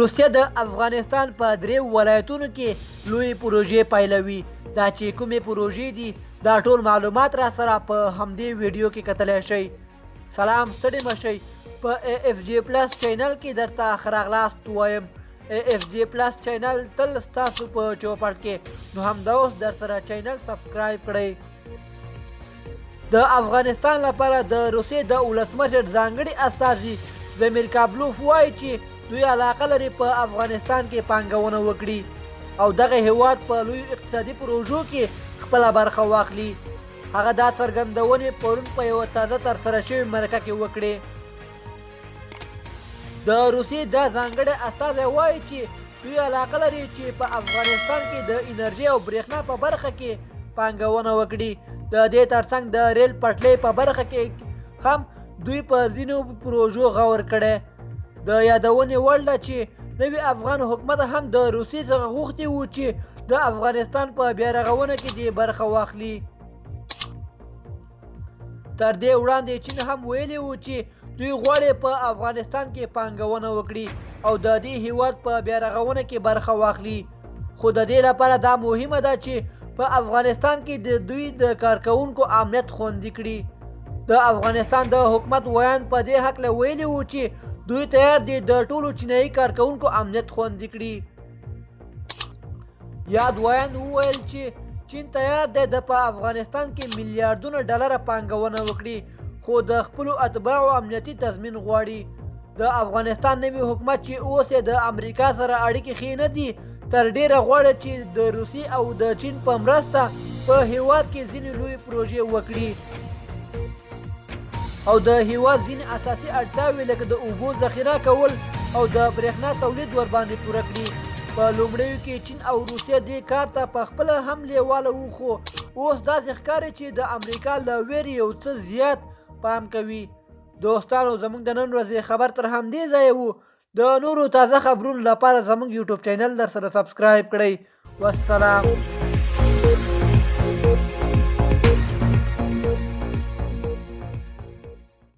روسیه د افغانستان په 3 ولایتونو کې لوی پروژې پیلوي. دا چې کومې پروژې دي دا ټول معلومات را سره په همدې ویډیو کې کتلی شئ. سلام، ستړي مه شئ. په AFJ پلس چینل کې درته ښه راغلاست وایم. AFJ پلس چینل تل ستاسو په چوپړ کې، نو همدا اوس در سره چینل سبسکرایب کړئ. د افغانستان لپاره د روسیې د ولسمشر ځانګړي استازي زمیر کابلوف وایي چې دوی علاقه لري په افغانستان کې پانګونه وکړي او دغه هیواد په لویو اقتصادي پروژو کې خپله برخه واخلي. هغه دا څرګندونې پرون په یوه تازه ترسره شوې مرکه کې وکړې. د روسیې دا ځانګړی استازی وایي چې دوی علاقه لري چې په افغانستان کې د انرژي او برېښنا په برخه کې پانګونه وکړي. د دې ترڅنګ د ریل پټلۍ په برخه کې هم دوی په ځینو پروژو غور کړی. د یادونې وړ ده چې نوي افغان حکومت هم د روسیې څخه غوښتي وو چې د افغانستان په بیارغونه کې دې برخه واخلي. تر دې وړاندې چین هم ویلي وو چې دوی غواړي په افغانستان کې پانګونه وکړي او د دې هیواد په بیارغونه کې برخه واخلي. خو د دې لپاره دا مهمه ده چې په افغانستان کې د دوی د کارکوونکو امنیت خوندي کړي. د افغانستان د حکومت ویان په دې هکله ویلي وو چې دوی تیار دي د ټولو چینایي کارکوونکو امنیت خوندي کړي. یاد ویان وویل چې چین تیار دی د په افغانستان کې میلیارډونه ډالره پانګونه وکړي، خو د خپلو اتباعو امنیتي تضمین غواړي. د افغانستان نوي حکومت چې اوس یې د امریکا سره اړیکې ښې نه دي، تر ډیره غواړي چې د روسیې او د چین په مرسته په هیواد کې ځینې لوی پروژې وکړي او د هیواد ځینې اساسي اړتیاوې لکه د اوبو ذخیره کول او د برېښنا تولید ورباندې پوره کړي. په لومړیو کې چین او روسیه دې کار ته په خپله هم لیواله وو، خو اوس داسې ښکاري چې د امریکا له ویرې یو څه زیات پام کوي. دوستانو، زموږ د نن ورځې خبر تر همدې ځایه وو. د نورو تازه خبرونو لپاره زموږ یوټیوب چینل در سره سبسکرایب کړئ. والسلام.